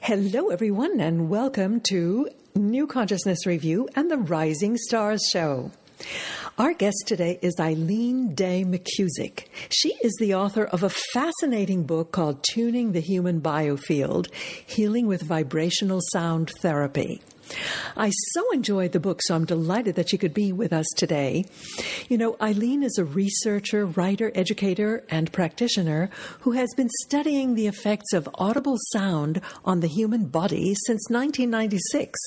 Hello, everyone, and welcome to New Consciousness Review and the Rising Stars Show. Our guest today is Eileen Day McKusick. She is the author of a fascinating book called Tuning the Human Biofield, Healing with Vibrational Sound Therapy. I so enjoyed the book, so I'm delighted that she could be with us today. You know, Eileen is a researcher, writer, educator, and practitioner who has been studying the effects of audible sound on the human body since 1996.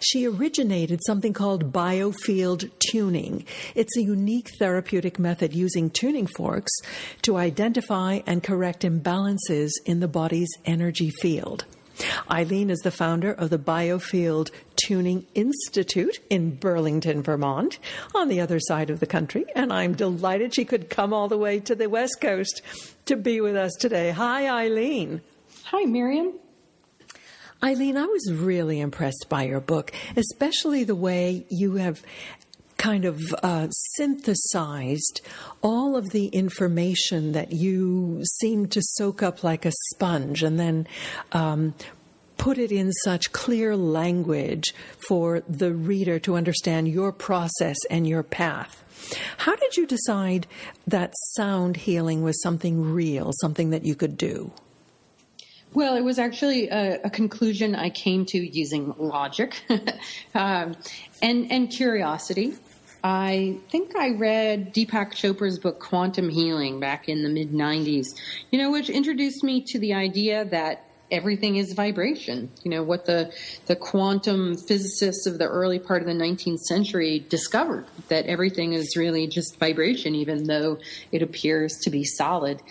She originated something called Biofield Tuning. It's a unique therapeutic method using tuning forks to identify and correct imbalances in the body's energy field. Eileen is the founder of the Biofield Tuning Institute in Burlington, Vermont, on the other side of the country, and I'm delighted she could come all the way to the West Coast to be with us today. Hi, Eileen. Hi, Miriam. Eileen, I was really impressed by your book, especially the way you have kind of synthesized all of the information that you seem to soak up like a sponge and then put it in such clear language for the reader to understand your process and your path. How did you decide that sound healing was something real, something that you could do? Well, it was actually a conclusion I came to using logic and curiosity. I think I read Deepak Chopra's book, Quantum Healing, back in the mid-90s, which introduced me to the idea that everything is vibration. What the quantum physicists of the early part of the 19th century discovered, that everything is really just vibration, even though it appears to be solid.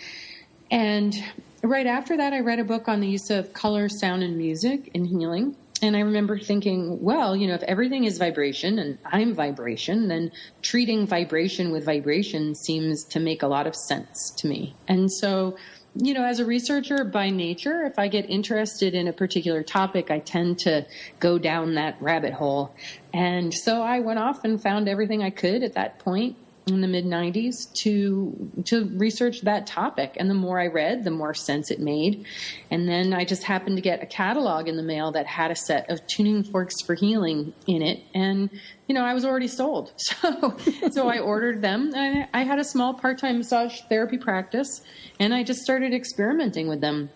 And right after that, I read a book on the use of color, sound, and music in healing. And I remember thinking, well, if everything is vibration and I'm vibration, then treating vibration with vibration seems to make a lot of sense to me. And so, as a researcher by nature, if I get interested in a particular topic, I tend to go down that rabbit hole. And so I went off and found everything I could at that point in the mid-90s to research that topic. And the more I read, the more sense it made. And then I just happened to get a catalog in the mail that had a set of tuning forks for healing in it. And, I was already sold. So I ordered them. And I had a small part-time massage therapy practice, and I just started experimenting with them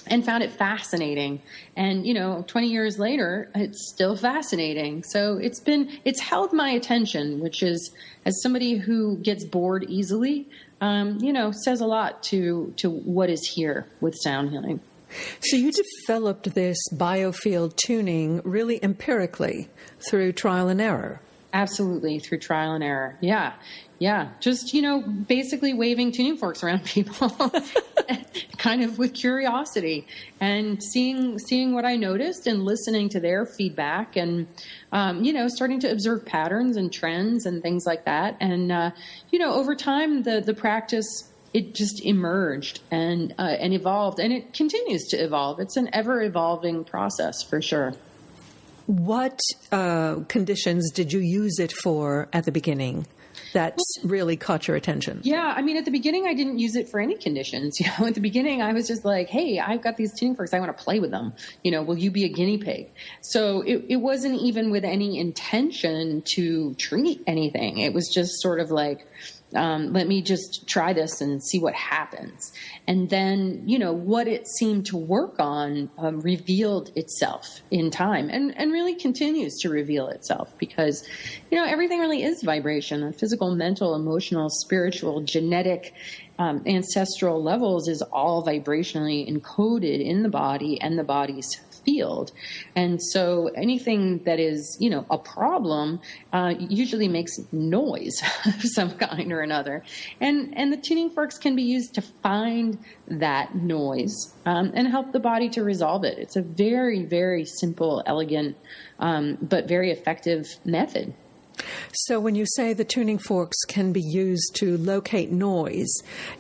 and found it fascinating. And, 20 years later, it's still fascinating. So it's held my attention, which is, as somebody who gets bored easily, says a lot to what is here with sound healing. So you developed this biofield tuning really empirically through trial and error. Absolutely, through trial and error. Yeah. Just, basically waving tuning forks around people kind of with curiosity and seeing what I noticed and listening to their feedback and, starting to observe patterns and trends and things like that. And, over time, the practice, it just emerged and evolved, and it continues to evolve. It's an ever-evolving process for sure. What conditions did you use it for at the beginning that really caught your attention? Yeah, at the beginning, I didn't use it for any conditions. At the beginning, I was just like, hey, I've got these tuning forks. I want to play with them. Will you be a guinea pig? So it wasn't even with any intention to treat anything. It was just sort of like, let me just try this and see what happens. And then, what it seemed to work on revealed itself in time and really continues to reveal itself because, everything really is vibration on physical, mental, emotional, spiritual, genetic, ancestral levels is all vibrationally encoded in the body and the body's field. And so anything that is, a problem, usually makes noise of some kind or another. And the tuning forks can be used to find that noise, and help the body to resolve it. It's a very, very simple, elegant, but very effective method. So when you say the tuning forks can be used to locate noise,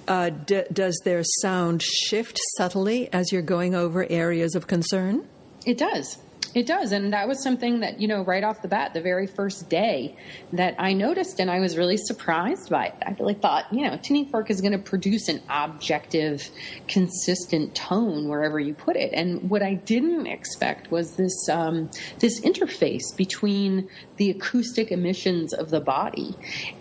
does their sound shift subtly as you're going over areas of concern? It does. It does. And that was something that, right off the bat, the very first day that I noticed, and I was really surprised by it. I really thought, tuning fork is going to produce an objective, consistent tone wherever you put it. And what I didn't expect was this interface between the acoustic emissions of the body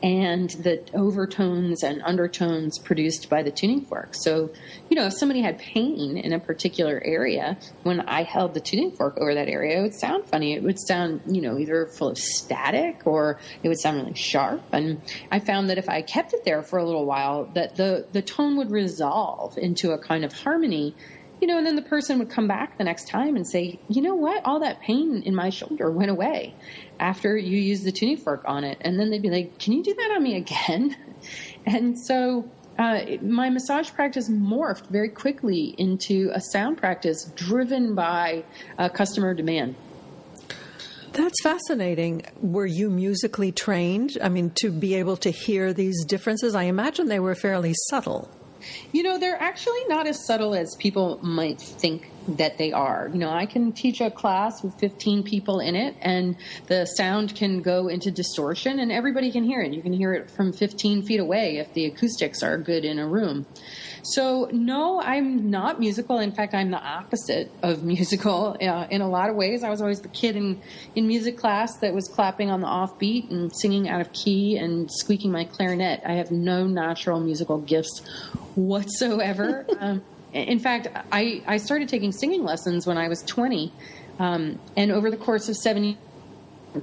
and the overtones and undertones produced by the tuning fork. So, if somebody had pain in a particular area, when I held the tuning fork over that area, it would sound funny. It would sound, either full of static or it would sound really sharp. And I found that if I kept it there for a little while, that the tone would resolve into a kind of harmony, and then the person would come back the next time and say, you know what, all that pain in my shoulder went away after you used the tuning fork on it. And then they'd be like, can you do that on me again? And so my massage practice morphed very quickly into a sound practice driven by customer demand. That's fascinating. Were you musically trained? I mean, to be able to hear these differences? I imagine they were fairly subtle. They're actually not as subtle as people might think that they are. I can teach a class with 15 people in it, and the sound can go into distortion, and everybody can hear it. You can hear it from 15 feet away if the acoustics are good in a room. So, no, I'm not musical. In fact, I'm the opposite of musical in a lot of ways. I was always the kid in music class that was clapping on the offbeat and singing out of key and squeaking my clarinet. I have no natural musical gifts whatsoever. In fact, I started taking singing lessons when I was 20, and over the course of 7 years,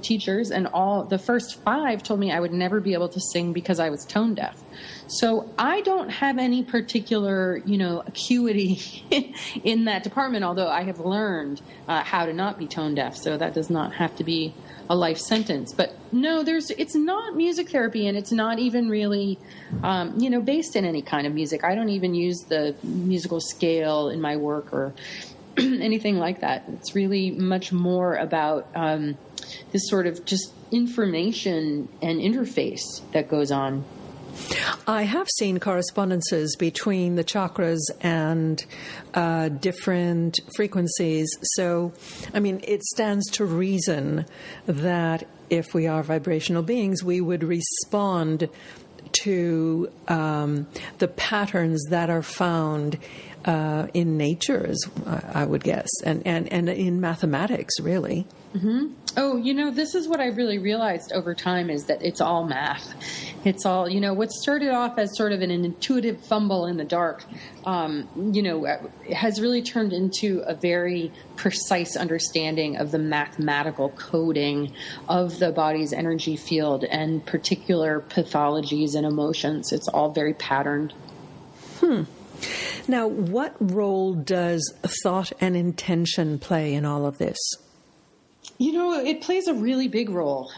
teachers, and the first 5 told me I would never be able to sing because I was tone deaf. So I don't have any particular, acuity in that department, although I have learned how to not be tone deaf. So that does not have to be a life sentence. But no, it's not music therapy, and it's not even really, based in any kind of music. I don't even use the musical scale in my work or anything like that. It's really much more about this sort of just information and interface that goes on. I have seen correspondences between the chakras and different frequencies. So, I mean, it stands to reason that if we are vibrational beings, we would respond to the patterns that are found in nature, I would guess, and in mathematics, really. Mm-hmm. Oh, this is what I really realized over time is that it's all math. It's all, what started off as sort of an intuitive fumble in the dark, has really turned into a very precise understanding of the mathematical coding of the body's energy field and particular pathologies and emotions. It's all very patterned. Now, what role does thought and intention play in all of this? It plays a really big role.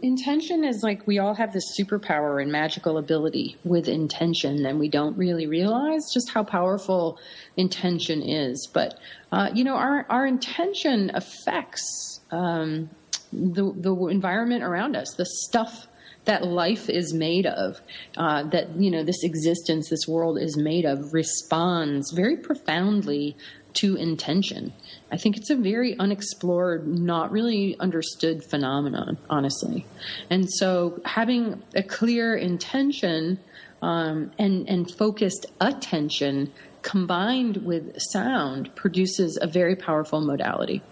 Intention is like we all have this superpower and magical ability with intention, and we don't really realize just how powerful intention is. But, our intention affects the environment around us, the stuff that life is made of, that, this existence, this world is made of, responds very profoundly to intention. I think it's a very unexplored, not really understood phenomenon, honestly. And so having a clear intention and focused attention combined with sound produces a very powerful modality.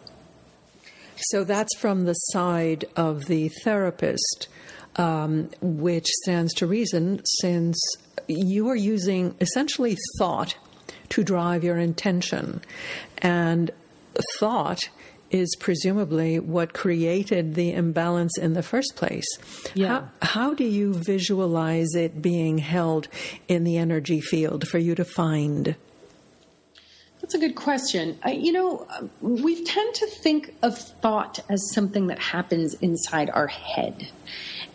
So that's from the side of the therapist, which stands to reason since you are using essentially thought to drive your intention. And thought is presumably what created the imbalance in the first place. Yeah. How do you visualize it being held in the energy field for you to find? That's a good question. We tend to think of thought as something that happens inside our head.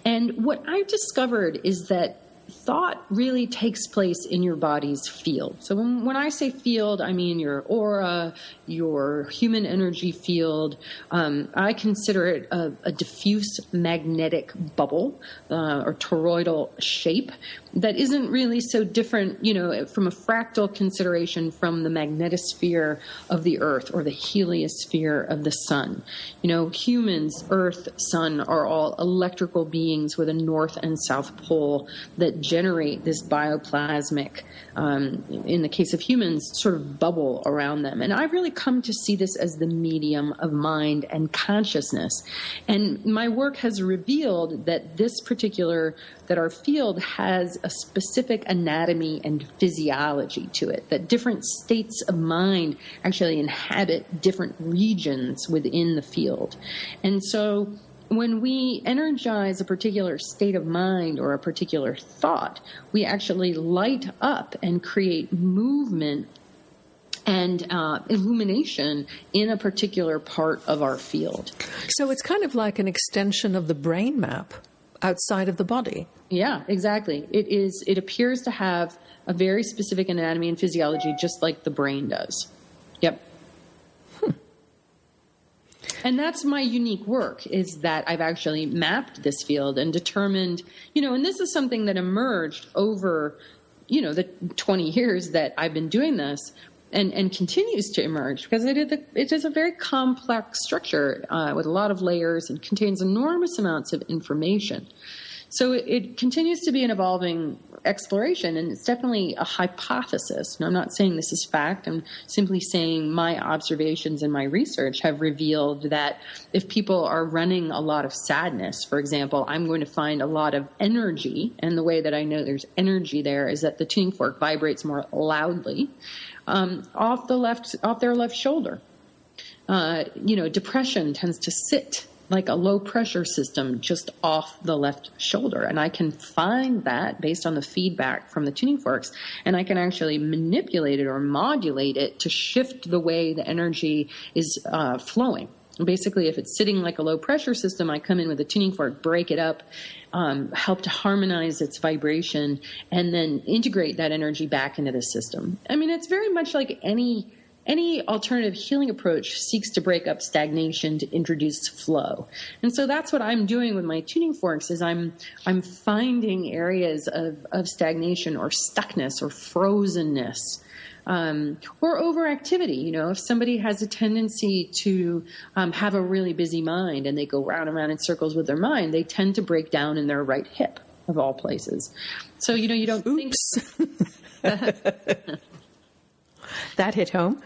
And what I've discovered is that thought really takes place in your body's field. So when I say field, I mean your aura, your human energy field. I consider it a diffuse magnetic bubble or toroidal shape that isn't really so different, from a fractal consideration from the magnetosphere of the Earth or the heliosphere of the sun. Humans, Earth, sun are all electrical beings with a north and south pole that generate this bioplasmic, in the case of humans, sort of bubble around them. And I've really come to see this as the medium of mind and consciousness. And my work has revealed that that our field has a specific anatomy and physiology to it, that different states of mind actually inhabit different regions within the field. And so when we energize a particular state of mind or a particular thought, we actually light up and create movement and illumination in a particular part of our field. So it's kind of like an extension of the brain map outside of the body. Yeah, exactly. It appears to have a very specific anatomy and physiology, just like the brain does. Yep. And that's my unique work, is that I've actually mapped this field and determined, and this is something that emerged over, the 20 years that I've been doing this, and continues to emerge, because it is a very complex structure with a lot of layers and contains enormous amounts of information. So it continues to be an evolving exploration, and it's definitely a hypothesis. And I'm not saying this is fact. I'm simply saying my observations and my research have revealed that if people are running a lot of sadness, for example, I'm going to find a lot of energy. And the way that I know there's energy there is that the tuning fork vibrates more loudly off their left shoulder. Depression tends to sit like a low pressure system just off the left shoulder. And I can find that based on the feedback from the tuning forks, and I can actually manipulate it or modulate it to shift the way the energy is flowing. Basically, if it's sitting like a low pressure system, I come in with a tuning fork, break it up, help to harmonize its vibration, and then integrate that energy back into the system. I mean, it's very much like any alternative healing approach seeks to break up stagnation to introduce flow. And so that's what I'm doing with my tuning forks, is I'm finding areas of stagnation or stuckness or frozenness, or overactivity. If somebody has a tendency to have a really busy mind and they go round and round in circles with their mind, they tend to break down in their right hip, of all places. So, you don't Oops. think... That hit home.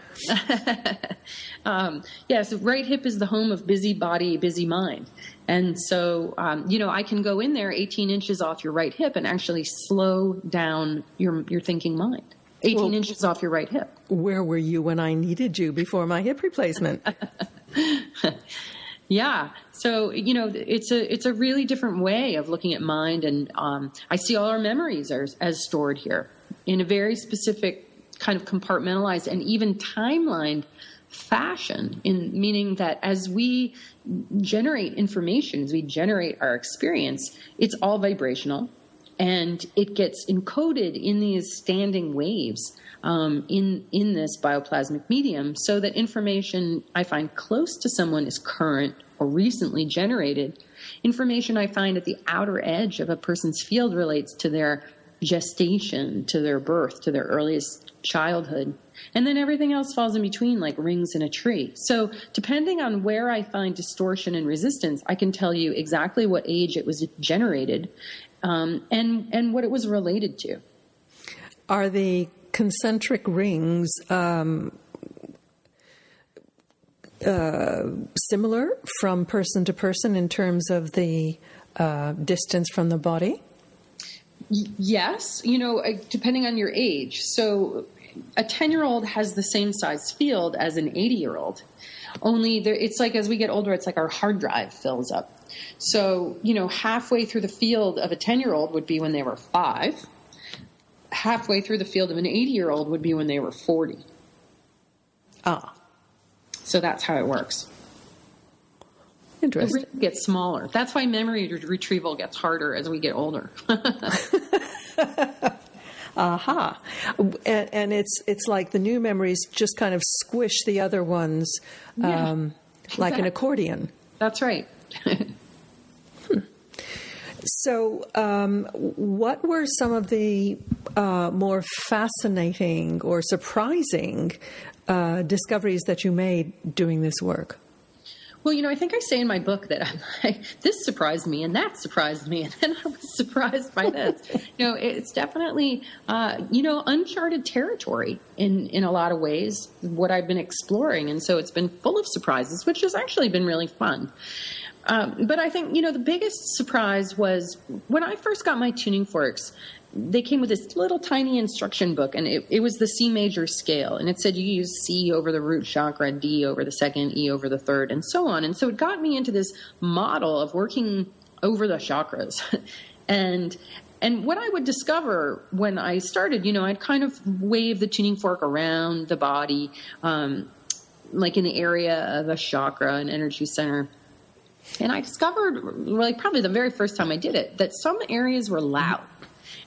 Yes, right hip is the home of busy body, busy mind. And so, I can go in there 18 inches off your right hip and actually slow down your thinking mind. 18 inches off your right hip. Where were you when I needed you before my hip replacement? Yeah. So, it's a really different way of looking at mind. And I see all our memories as stored here in a very specific kind of compartmentalized and even timelined fashion, meaning that as we generate information, as we generate our experience, it's all vibrational, and it gets encoded in these standing waves in this bioplasmic medium, so that information I find close to someone is current or recently generated. Information I find at the outer edge of a person's field relates to their gestation, to their birth, to their earliest childhood. And then everything else falls in between, like rings in a tree. So depending on where I find distortion and resistance, I can tell you exactly what age it was generated, and what it was related to. Are the concentric rings similar from person to person in terms of the distance from the body? Yes, depending on your age. So a 10-year-old has the same size field as an 80-year-old. Only it's like as we get older, it's like our hard drive fills up. So, halfway through the field of a 10-year-old would be when they were 5. Halfway through the field of an 80-year-old would be when they were 40. So that's how it works. Interesting. It gets smaller. That's why memory retrieval gets harder as we get older. Aha. And it's like the new memories just kind of squish the other ones like an accordion. That's right. So what were some of the more fascinating or surprising discoveries that you made doing this work? Well, I think I say in my book that I'm like, this surprised me and that surprised me, and then I was surprised by this. It's definitely, uncharted territory in a lot of ways, what I've been exploring. And so it's been full of surprises, which has actually been really fun. But I think, the biggest surprise was when I first got my tuning forks. They came with this little tiny instruction book, and it was the C major scale. And it said you use C over the root chakra, D over the second, E over the third, and so on. And so it got me into this model of working over the chakras. And what I would discover when I started, I'd kind of wave the tuning fork around the body, like in the area of a chakra, an energy center. And I discovered, probably the very first time I did it, that some areas were loud.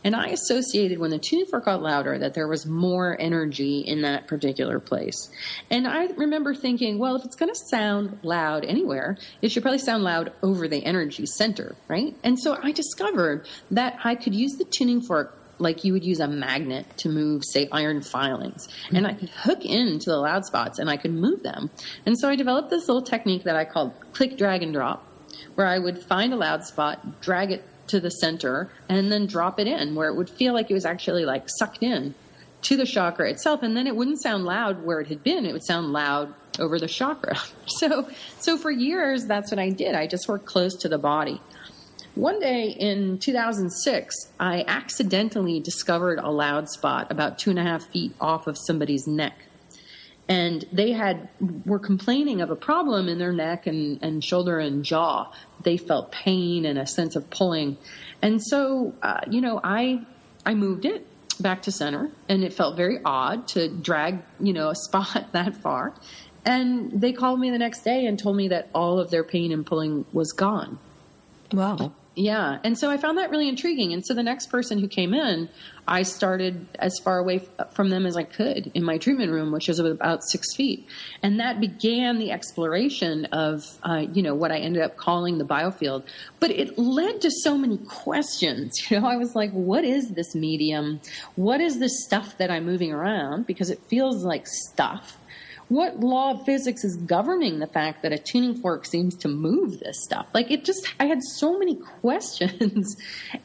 And I associated when the tuning fork got louder that there was more energy in that particular place. And I remember thinking, well, if it's going to sound loud anywhere, it should probably sound loud over the energy center, right? And so I discovered that I could use the tuning fork like you would use a magnet to move, say, iron filings. And I could hook into the loud spots and I could move them. And so I developed this little technique that I called click, drag, and drop, where I would find a loud spot, drag it to the center, and then drop it in where it would feel like it was actually like sucked in to the chakra itself. And then it wouldn't sound loud where it had been. It would sound loud over the chakra. So for years, that's what I did. I just worked close to the body. One day in 2006, I accidentally discovered a loud spot about 2.5 feet off of somebody's neck. And they were complaining of a problem in their neck and shoulder and jaw. They felt pain and a sense of pulling. And so, I moved it back to center, and it felt very odd to drag, a spot that far. And they called me the next day and told me that all of their pain and pulling was gone. Wow. Yeah. And so I found that really intriguing. And so the next person who came in, I started as far away from them as I could in my treatment room, which was about 6 feet. And that began the exploration of, what I ended up calling the biofield. But it led to so many questions. I was like, what is this medium? What is this stuff that I'm moving around? Because it feels like stuff. What law of physics is governing the fact that a tuning fork seems to move this stuff? I had so many questions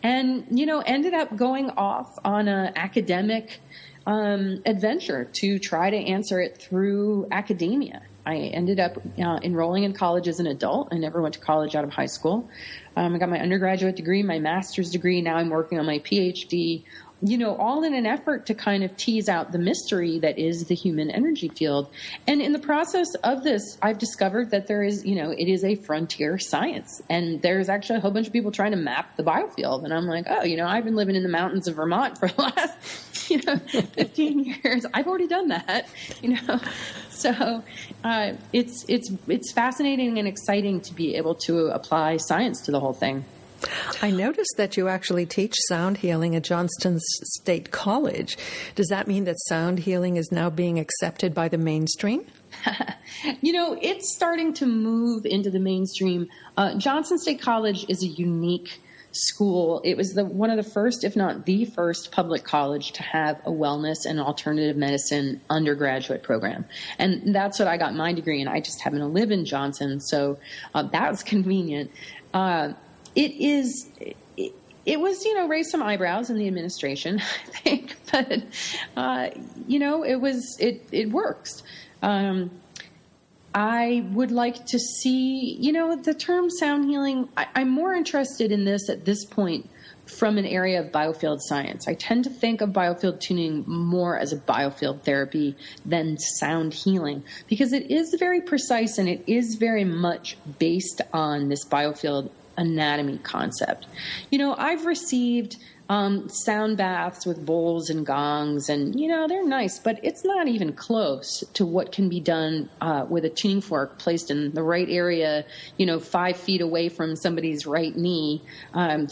and, ended up going off on an academic adventure to try to answer it through academia. I ended up enrolling in college as an adult. I never went to college out of high school. I got my undergraduate degree, my master's degree. Now I'm working on my PhD. All in an effort to kind of tease out the mystery that is the human energy field. And in the process of this, I've discovered that there is, it is a frontier science. And there's actually a whole bunch of people trying to map the biofield. And I'm like, I've been living in the mountains of Vermont for the last, 15 years. I've already done that, So it's fascinating and exciting to be able to apply science to the whole thing. I noticed that you actually teach sound healing at Johnston State College. Does that mean that sound healing is now being accepted by the mainstream? It's starting to move into the mainstream. Johnston State College is a unique school. It was one of the first, if not the first, public college to have a wellness and alternative medicine undergraduate program. And that's what I got my degree in. I just happen to live in Johnson, so that was convenient. It was, raised some eyebrows in the administration, I think, but, it works. I would like to see, the term sound healing. I'm more interested in this at this point from an area of biofield science. I tend to think of biofield tuning more as a biofield therapy than sound healing, because it is very precise and it is very much based on this biofield anatomy concept. I've received sound baths with bowls and gongs, and, they're nice, but it's not even close to what can be done with a tuning fork placed in the right area, 5 feet away from somebody's right knee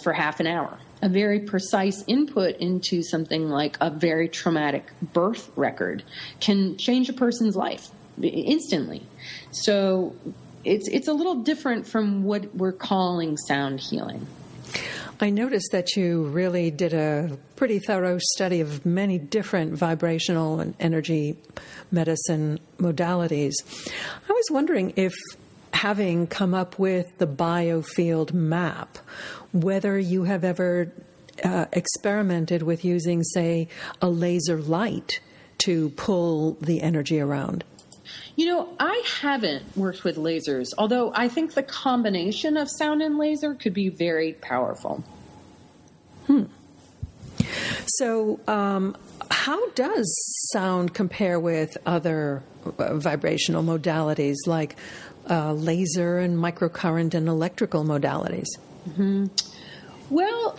for half an hour. A very precise input into something like a very traumatic birth record can change a person's life instantly. So it's a little different from what we're calling sound healing. I noticed that you really did a pretty thorough study of many different vibrational and energy medicine modalities. I was wondering if, having come up with the Biofield map, whether you have ever experimented with using, say, a laser light to pull the energy around. I haven't worked with lasers, although I think the combination of sound and laser could be very powerful. So, how does sound compare with other vibrational modalities like laser and microcurrent and electrical modalities? Mm-hmm. Well,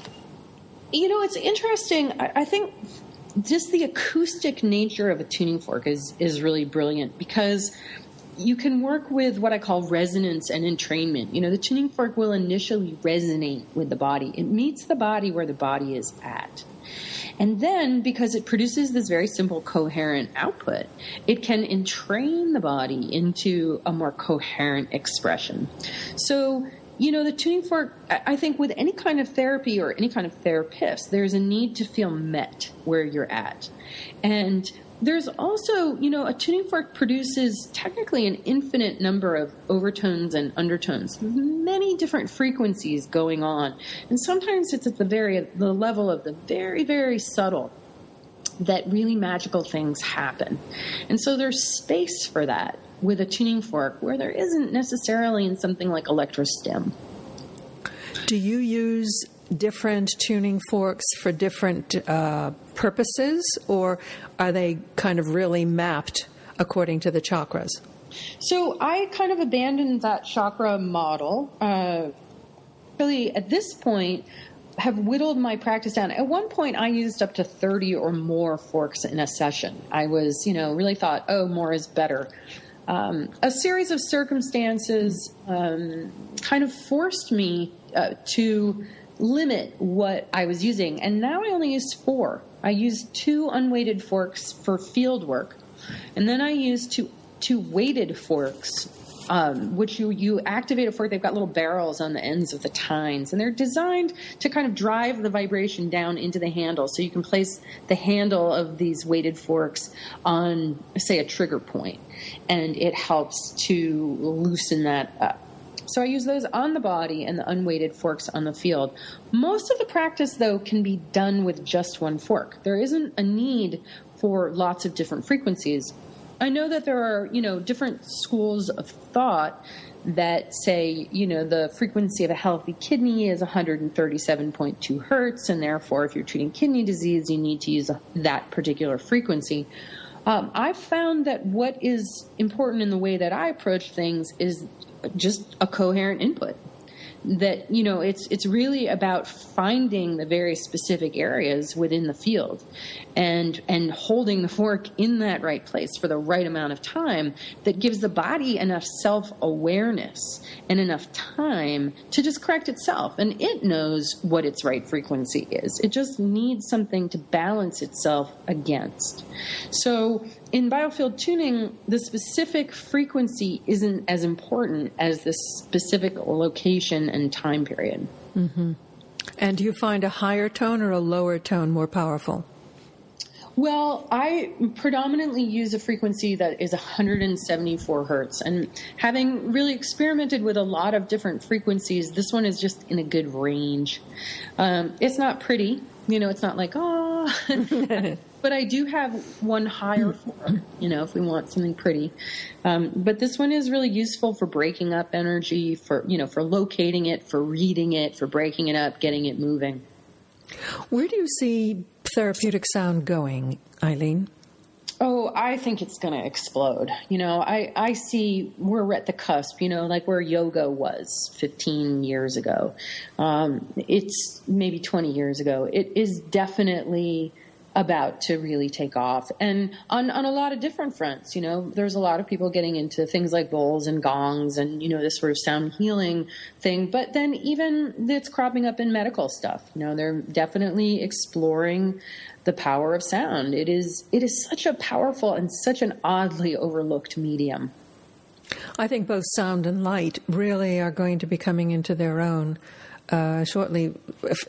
it's interesting. I think just the acoustic nature of a tuning fork is really brilliant because you can work with what I call resonance and entrainment. The tuning fork will initially resonate with the body. It meets the body where the body is at. And then, because it produces this very simple coherent output, it can entrain the body into a more coherent expression. So, the tuning fork, I think with any kind of therapy or any kind of therapist, there's a need to feel met where you're at. And there's also, a tuning fork produces technically an infinite number of overtones and undertones, many different frequencies going on. And sometimes it's at the level of the very, very subtle that really magical things happen. And so there's space for that with a tuning fork where there isn't necessarily in something like electrostim. Do you use different tuning forks for different purposes, or are they kind of really mapped according to the chakras? So I kind of abandoned that chakra model. Really, at this point, have whittled my practice down. At one point, I used up to 30 or more forks in a session. I was, really thought, more is better. A series of circumstances kind of forced me to limit what I was using. And now I only use 4. I use 2 unweighted forks for field work. And then I use two weighted forks, which you activate a fork. They've got little barrels on the ends of the tines, and they're designed to kind of drive the vibration down into the handle. So you can place the handle of these weighted forks on, say, a trigger point, and it helps to loosen that up. So I use those on the body and the unweighted forks on the field. Most of the practice, though, can be done with just one fork. There isn't a need for lots of different frequencies. I know that there are, different schools of thought that say, the frequency of a healthy kidney is 137.2 hertz, and therefore if you're treating kidney disease, you need to use that particular frequency. I've found that what is important in the way that I approach things is just a coherent input. That, it's really about finding the very specific areas within the field and holding the fork in that right place for the right amount of time that gives the body enough self-awareness and enough time to just correct itself. And it knows what its right frequency is. It just needs something to balance itself against. So in biofield tuning, the specific frequency isn't as important as the specific location and time period. Mm-hmm. And do you find a higher tone or a lower tone more powerful? Well, I predominantly use a frequency that is 174 hertz. And having really experimented with a lot of different frequencies, this one is just in a good range. It's not pretty. It's not like, but I do have one higher fork, if we want something pretty. But this one is really useful for breaking up energy, for locating it, for reading it, for breaking it up, getting it moving. Where do you see therapeutic sound going, Eileen? Oh, I think it's going to explode. I see we're at the cusp, like where yoga was 15 years ago. It's maybe 20 years ago. It is definitely about to really take off, and on a lot of different fronts. There's a lot of people getting into things like bowls and gongs and this sort of sound healing thing, but then even it's cropping up in medical stuff. They're definitely exploring the power of sound. It is such a powerful and such an oddly overlooked medium. I think both sound and light really are going to be coming into their own shortly,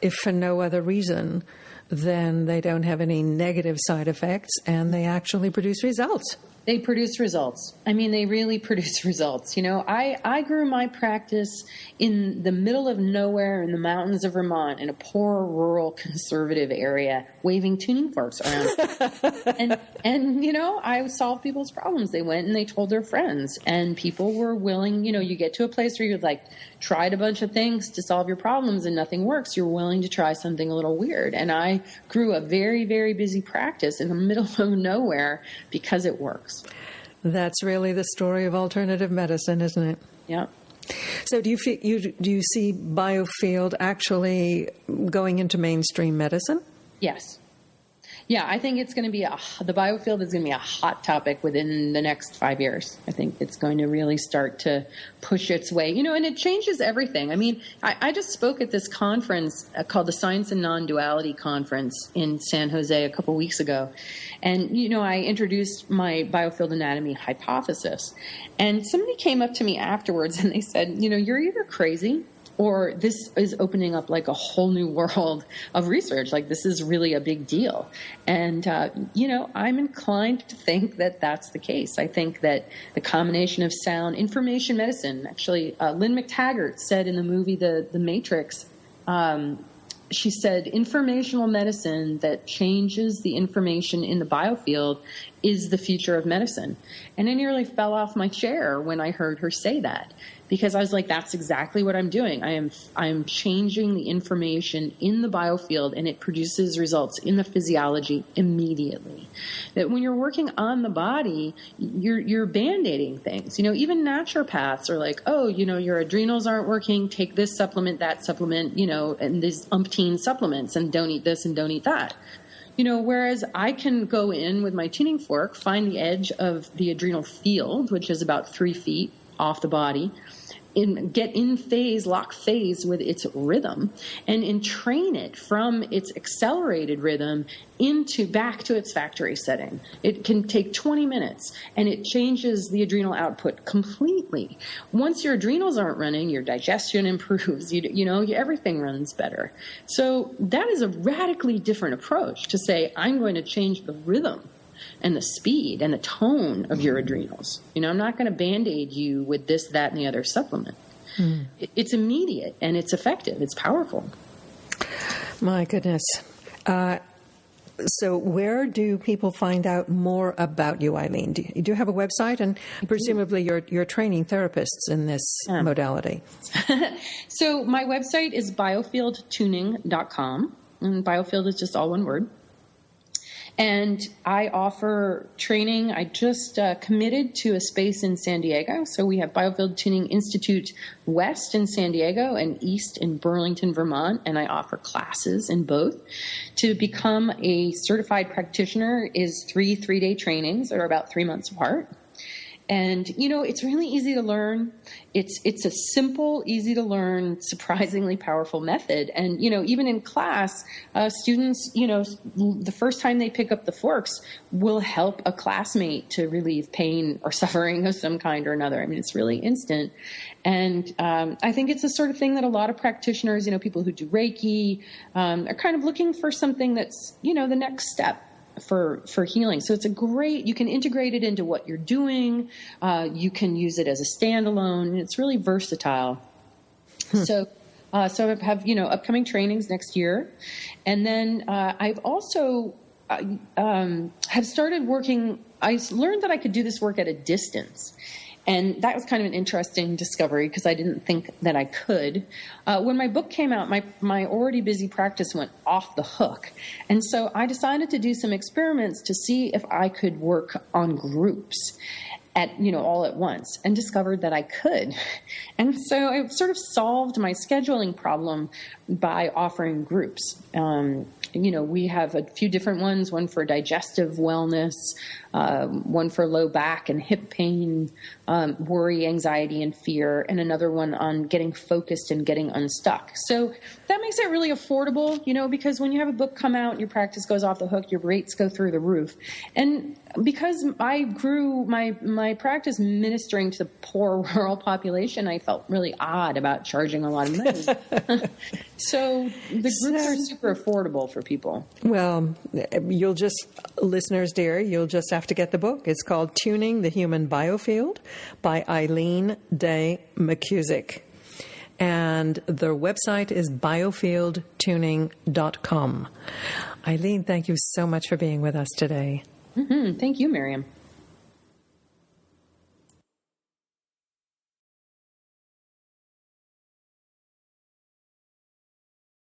if for no other reason then they don't have any negative side effects, and they actually produce results. They produce results. I mean, they really produce results. I grew my practice in the middle of nowhere in the mountains of Vermont, in a poor, rural, conservative area, waving tuning forks around. and I solved people's problems. They went and they told their friends, and people were willing. You get to a place where you're like, tried a bunch of things to solve your problems and nothing works. You're willing to try something a little weird. And I grew a very, very busy practice in the middle of nowhere because it works. That's really the story of alternative medicine, isn't it? Yeah. So do you see Biofield actually going into mainstream medicine? Yes. Yeah, I think it's going to be the biofield is going to be a hot topic within the next 5 years. I think it's going to really start to push its way, and it changes everything. I mean, I just spoke at this conference called the Science and Non-Duality Conference in San Jose a couple weeks ago. And, I introduced my biofield anatomy hypothesis. And somebody came up to me afterwards and they said, you're either crazy or this is opening up like a whole new world of research. Like, this is really a big deal. And, I'm inclined to think that that's the case. I think that the combination of sound, information medicine, actually, Lynn McTaggart said in the movie The Matrix, she said, informational medicine that changes the information in the biofield is the future of medicine. And I nearly fell off my chair when I heard her say that, because I was like, that's exactly what I'm doing. I am changing the information in the biofield, and it produces results in the physiology immediately. That when you're working on the body, you're band-aiding things. Even naturopaths are like, oh, your adrenals aren't working, take this supplement, that supplement, and these umpteen supplements, and don't eat this and don't eat that. Whereas I can go in with my tuning fork, find the edge of the adrenal field, which is about 3 feet off the body, get in phase, lock phase with its rhythm, and train it from its accelerated rhythm back to its factory setting. It can take 20 minutes, and it changes the adrenal output completely. Once your adrenals aren't running, your digestion improves. Everything runs better. So that is a radically different approach to say, I'm going to change the rhythm and the speed and the tone of your adrenals. I'm not going to Band-Aid you with this, that, and the other supplement. It's immediate, and it's effective. It's powerful. My goodness. So where do people find out more about you, Eileen? Do you have a website? And presumably you're training therapists in this modality. So my website is biofieldtuning.com. And Biofield is just all one word. And I offer training. I just committed to a space in San Diego. So we have Biofield Tuning Institute West in San Diego and East in Burlington, Vermont. And I offer classes in both. To become a certified practitioner is 3 3-day trainings that are about 3 months apart. And, it's really easy to learn. It's a simple, easy to learn, surprisingly powerful method. And, even in class, students, the first time they pick up the forks will help a classmate to relieve pain or suffering of some kind or another. I mean, it's really instant. And I think it's the sort of thing that a lot of practitioners, people who do Reiki, are kind of looking for something that's, the next step for healing. So it's you can integrate it into what you're doing. You can use it as a standalone, and it's really versatile. So I have, upcoming trainings next year. And then I've also have started working. I learned that I could do this work at a distance. And that was kind of an interesting discovery because I didn't think that I could. When my book came out, my already busy practice went off the hook. And so I decided to do some experiments to see if I could work on groups all at once, and discovered that I could. And so I sort of solved my scheduling problem by offering groups. We have a few different ones, one for digestive wellness, one for low back and hip pain, worry, anxiety, and fear, and another one on getting focused and getting unstuck. So that makes it really affordable, because when you have a book come out and your practice goes off the hook, your rates go through the roof. And because I grew my practice ministering to the poor rural population, I felt really odd about charging a lot of money. So the groups are super affordable for people. Well, listeners dear, you'll just have to get the book. It's called Tuning the Human Biofield by Eileen Day McKusick. And the website is biofieldtuning.com. Eileen, thank you so much for being with us today. Mm-hmm. Thank you, Miriam.